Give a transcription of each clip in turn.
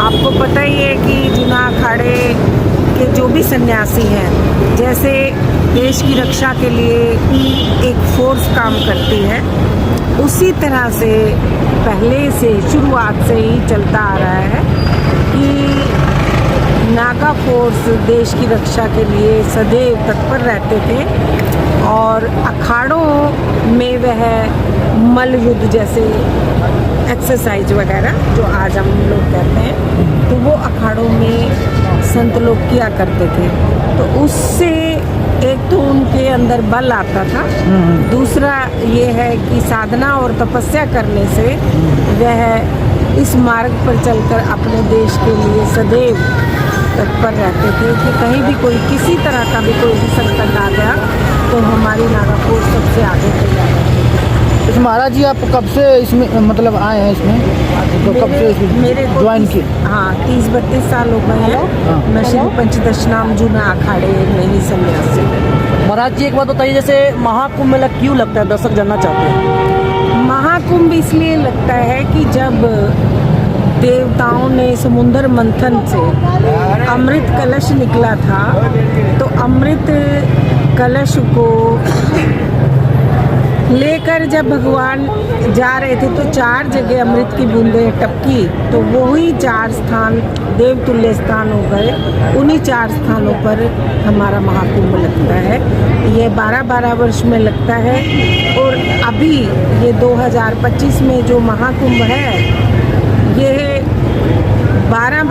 आपको पता ही है कि जूना अखाड़े के जो भी सन्यासी हैं, जैसे देश की रक्षा के लिए एक फोर्स काम करती है, उसी तरह से पहले से शुरुआत से ही चलता आ रहा है कि नागा फोर्स देश की रक्षा के लिए सदैव तत्पर रहते थे। और अखाड़ों में वह मल्ल युद्ध जैसे एक्सरसाइज वगैरह जो आज हम लोग कहते हैं, तो वो अखाड़ों में संत लोग किया करते थे। तो उससे एक तो उनके अंदर बल आता था, दूसरा ये है कि साधना और तपस्या करने से वह इस मार्ग पर चलकर अपने देश के लिए सदैव तत्पर रहते थे कि कहीं भी कोई किसी तरह का भी कोई भी संकट आ गया तो हमारी नागा फोर्स सबसे आगे चल जाती है। तो महाराज जी, आप कब से इसमें मतलब आए हैं इसमें? तो कब से मेरे को ज्वाइन किए? हाँ, 30-32 साल हो गए हैं। मैं श्री पंचदशनाम जूना अखाड़े में ही सन्यासी। महाराज जी, एक बात बताइए, जैसे महाकुंभ मेला क्यों लगता है, दर्शक जानना चाहते हैं? महाकुंभ इसलिए लगता है कि जब देवताओं ने समुद्र मंथन से अमृत कलश निकला था, तो अमृत कलश को लेकर जब भगवान जा रहे थे तो 4 जगह अमृत की बूंदें टपकी, तो वही 4 स्थान देवतुल्य स्थान हो गए। उन्हीं 4 स्थानों पर हमारा महाकुंभ लगता है। ये 12-12 वर्ष में लगता है। और अभी ये 2025 में जो महाकुंभ है, ये 12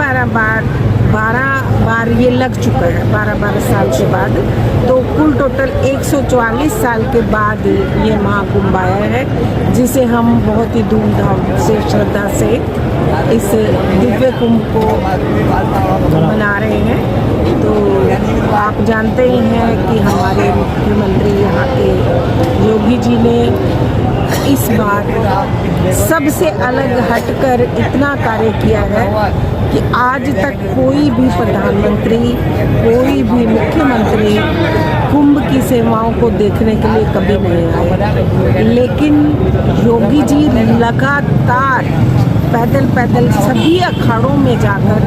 बार ये लग चुका है, 12 साल के बाद। तो कुल टोटल 144 साल के बाद ये महाकुंभ आया है, जिसे हम बहुत ही धूमधाम से श्रद्धा से इस दिव्य कुंभ को मना रहे हैं। तो आप जानते ही हैं कि हमारे मुख्यमंत्री यहाँ के योगी जी ने इस बार सबसे अलग हटकर इतना कार्य किया है कि आज तक कोई भी प्रधानमंत्री, कोई भी मुख्यमंत्री कुंभ की सेवाओं को देखने के लिए कभी नहीं आए। लेकिन योगी जी लगातार पैदल सभी अखाड़ों में जाकर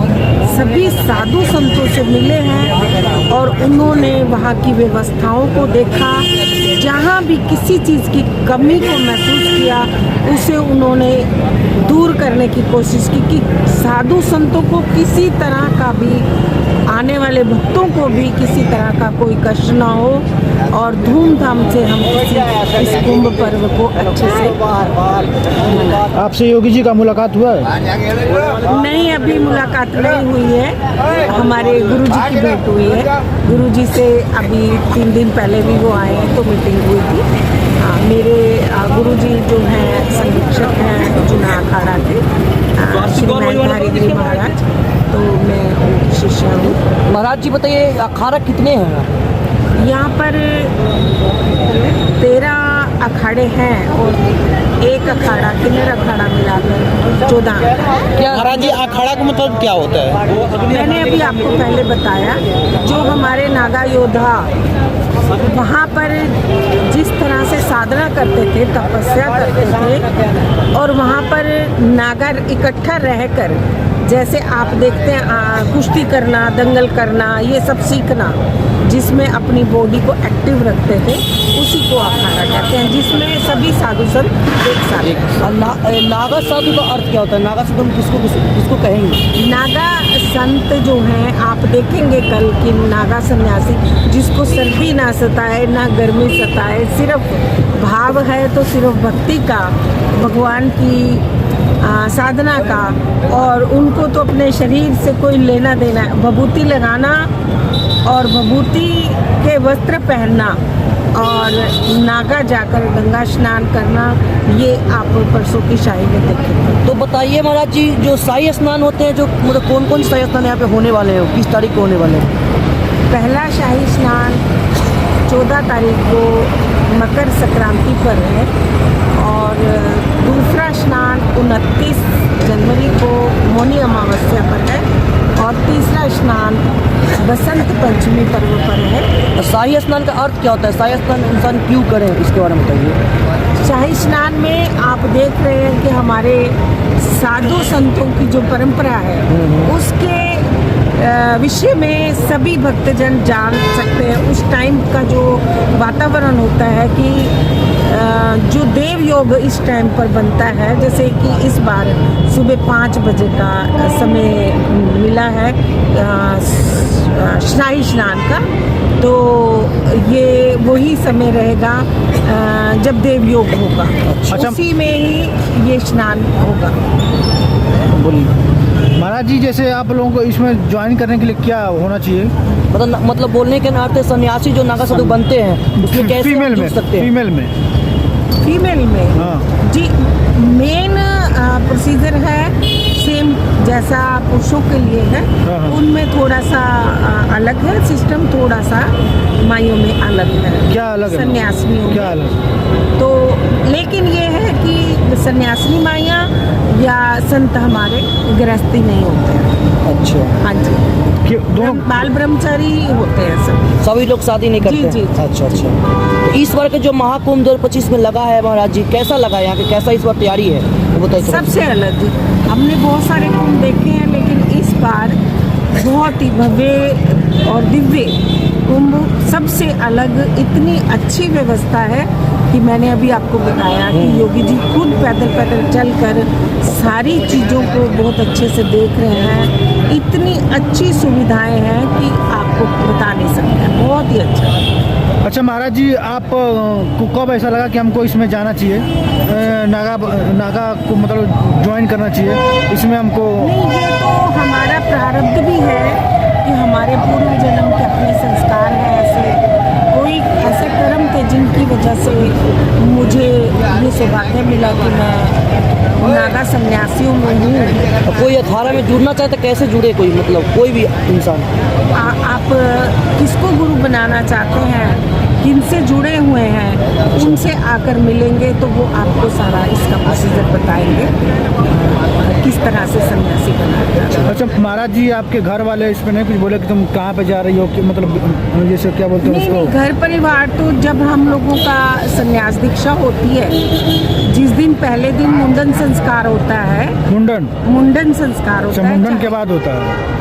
सभी साधु संतों से मिले हैं और उन्होंने वहाँ की व्यवस्थाओं को देखा। जहाँ भी किसी चीज़ की कमी को महसूस किया, उसे उन्होंने दूर करने की कोशिश की कि साधु संतों को किसी तरह का भी, आने वाले भक्तों को भी किसी तरह का कोई कष्ट ना हो और धूमधाम से हम इस कुंभ पर्व को अच्छे से मनाएं। आपसे योगी जी का मुलाकात हुआ है? नहीं, अभी मुलाकात नहीं हुई है। हमारे गुरुजी की भेंट हुई है। गुरुजी से अभी 3 दिन पहले भी वो आए हैं तो मीटिंग हुई थी। मेरे गुरुजी जो हैं संरक्षक हैं जूना अखाड़ा के, श्री महंत महाराज, तो मैं उनकी शिष्या हूँ। महाराज जी बताइए, अखाड़ा कितने हैं? यहाँ पर 13 अखाड़े हैं और एक अखाड़ा, किन्नर अखाड़ा मिलाकर 14। क्या महाराज जी, अखाड़ा का मतलब क्या होता है? मैंने अभी आपको पहले बताया, जो हमारे नागा योद्धा वहाँ पर जिस तरह से साधना करते थे, तपस्या करते थे, और वहाँ पर नागर इकट्ठा रहकर, जैसे आप देखते हैं कुश्ती करना, दंगल करना, ये सब सीखना, जिसमें अपनी बॉडी को एक्टिव रखते थे, उसी को अखाड़ा कहते हैं, जिसमें सभी साधु संत एक साथ। नागा साधु का अर्थ क्या होता है? नागा साधु किसको कहेंगे? नागा संत जो हैं, आप देखेंगे कल कि नागा सन्यासी जिसको सर्दी ना सताए, ना गर्मी सताए, सिर्फ भाव है तो सिर्फ भक्ति का, भगवान की साधना का, और उनको तो अपने शरीर से कोई लेना देना, भभूति लगाना और भभूति के वस्त्र पहनना और नागा जाकर गंगा स्नान करना, ये आप परसों की शाही में देखेंगे। तो बताइए महाराज जी, जो शाही स्नान होते हैं, जो मतलब कौन शाही स्नान यहाँ पे होने वाले हैं, किस तारीख को होने वाले हैं? पहला शाही स्नान 14 तारीख को मकर संक्रांति पर है और दूसरा स्नान 29 जनवरी को मौनी अमावस्या पर है और तीसरा स्नान बसंत पंचमी पर्व पर है। शाही स्नान का अर्थ क्या होता है? शाही स्नान इंसान क्यों करें, इसके बारे में बताइए। शाही स्नान में आप देख रहे हैं कि हमारे साधु संतों की जो परंपरा है उसके विषय में सभी भक्तजन जान सकते हैं। उस टाइम का जो वातावरण होता है कि जो देव योग इस टाइम पर बनता है, जैसे कि इस बार सुबह 5 बजे का समय मिला है शाही स्नान का, तो ये वही समय रहेगा जब देव योग होगा। अच्छा। उसी में ही ये स्नान होगा। बोलिए महाराज जी, जैसे आप लोगों को इसमें ज्वाइन करने के लिए क्या होना चाहिए? मतलब बोलने के नाते सन्यासी जो नागा साधु बनते हैं उसमें कैसे हम फीमेल जुड़ में, सकते हैं? फीमेल में हाँ। जी, मेन प्रोसीजर है सेम जैसा पुरुषों के लिए है, हाँ। उनमें थोड़ा सा अलग है सिस्टम, थोड़ा सा माइयों में अलग है। क्या अलग है? सन्यासिनियों में। क्या अलग? तो लेकिन ये है कि सन्यासिनी माइयाँ या संत हमारे गृहस्थी नहीं होते हैं। अच्छा, हाँ जी, कि दोनों बाल ब्रह्मचारी ही होते हैं सब। सभी लोग शादी नहीं करते जी, हैं? जी, जी। अच्छा अच्छा। तो इस बार के जो महाकुंभ 2025 में लगा है महाराज जी, कैसा लगा यहाँ के, कैसा इस बार तैयारी है वो बताइए थोड़ा। सबसे अलग, हमने बहुत सारे कुंभ देखे हैं लेकिन इस बार बहुत ही भव्य और दिव्य कुंभ, सबसे अलग, इतनी अच्छी व्यवस्था है कि मैंने अभी आपको बताया कि योगी जी खुद पैदल पैदल चलकर सारी चीज़ों को बहुत अच्छे से देख रहे हैं। इतनी अच्छी सुविधाएं हैं कि आपको बता नहीं सकते हैं, बहुत ही अच्छा। अच्छा महाराज जी, आप को कब ऐसा लगा कि हमको इसमें जाना चाहिए, नागा को मतलब ज्वाइन करना चाहिए इसमें हमको? नहीं, ये तो हमारा प्रारब्ध भी है कि हमारे पूर्व जन्म के अपने संस्कार हैं, ऐसे कोई ऐसे कर्म थे जिनकी वजह से मुझे ये सौभाग्य मिला कि मैं नागा सन्यासियों में हूँ। तो कोई अखाड़ा में जुड़ना चाहे तो कैसे जुड़े, कोई मतलब कोई भी इंसान? आप किसको गुरु बनाना चाहते हैं, किनसे जुड़े हुए हैं, उनसे आकर मिलेंगे तो वो आपको सारा इसका प्रोसीजर बताएंगे किस तरह से सन्यासी बनाना। अच्छा महाराज जी, आपके घर वाले इस पे नहीं कुछ बोले कि तुम कहाँ पे जा रही हो, कि मतलब जैसे क्या बोलते हैं नहीं, उसको? घर परिवार तो जब हम लोगों का संन्यास दीक्षा होती है, जिस दिन पहले दिन मुंडन संस्कार होता है, मुंडन संस्कार अच्छा, होता है। मुंडन के बाद होता है?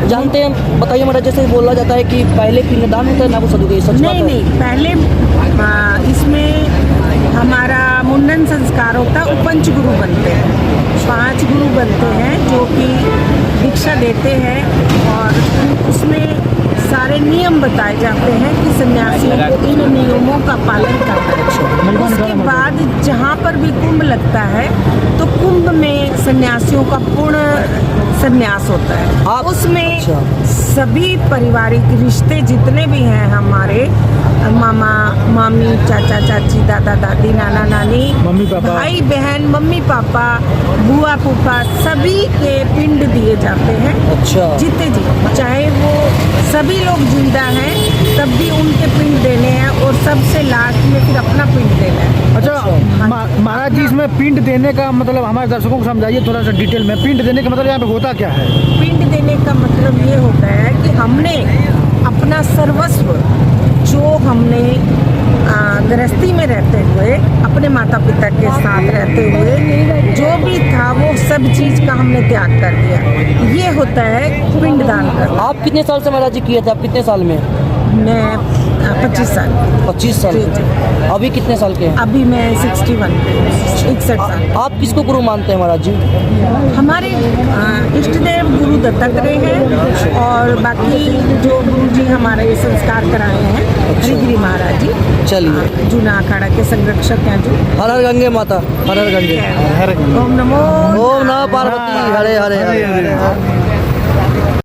जानते हैं, बताइए महाराज, जैसे बोला जाता है कि पहले पिंडदान होता है नागो साधु के, सच बात नहीं है? नहीं, पहले इसमें हमारा मुंडन संस्कार होता है, उपंच गुरु बनते हैं, 5 गुरु बनते हैं जो कि दीक्षा देते हैं और उसमें सारे नियम बताए जाते हैं कि सन्यासियों को इन नियमों का पालन करना है। उसके बाद जहाँ पर भी कुंभ लगता है तो कुंभ में सन्यासियों का पूर्ण सन्यास होता है। आप- उसमें अच्छा। सभी पारिवारिक रिश्ते जितने भी हैं हमारे, मामा मामी, चाचा चाची, दादा दादी, नाना नानी, मम्मी पापा, भाई बहन, मम्मी पापा, बुआ फूफा, सभी के पिंड दिए जाते हैं। अच्छा, जीते जी, चाहे वो सभी लोग जिंदा हैं तब भी उनके पिंड देने हैं और सबसे लास्ट में फिर अपना पिंड देना है। अच्छा महाराज जी, इसमें पिंड देने का मतलब हमारे दर्शकों को समझाइए थोड़ा सा डिटेल में। पिंड देने का मतलब यहाँ पे होता क्या है? पिंड देने का मतलब ये होता है कि हमने अपना सर्वस्व, जो हमने गृहस्थी में रहते हुए अपने माता पिता के साथ रहते हुए जो भी था वो सब चीज़ का हमने त्याग कर दिया, ये होता है पिंडदान करना। आप कितने साल से महाराज जी किए थे? आप कितने साल में? मैं 25 साल। 25 साल। जी, जी। अभी कितने साल के हैं? अभी मैं 61 61 साल। आप किसको गुरु मानते हैं महाराज जी? हमारे इष्ट देव गुरु दत्तात्रेय हैं और बाकी जो गुरु जी हमारे संस्कार कराए हैं हरिगिरी महाराज जी, चलिए, जूना अखाड़ा के संरक्षक हैं जो। हर हर गंगे माता, हर हर गंगे। ओम नमो ओम नमः पार्वती, हरे हरे हरे।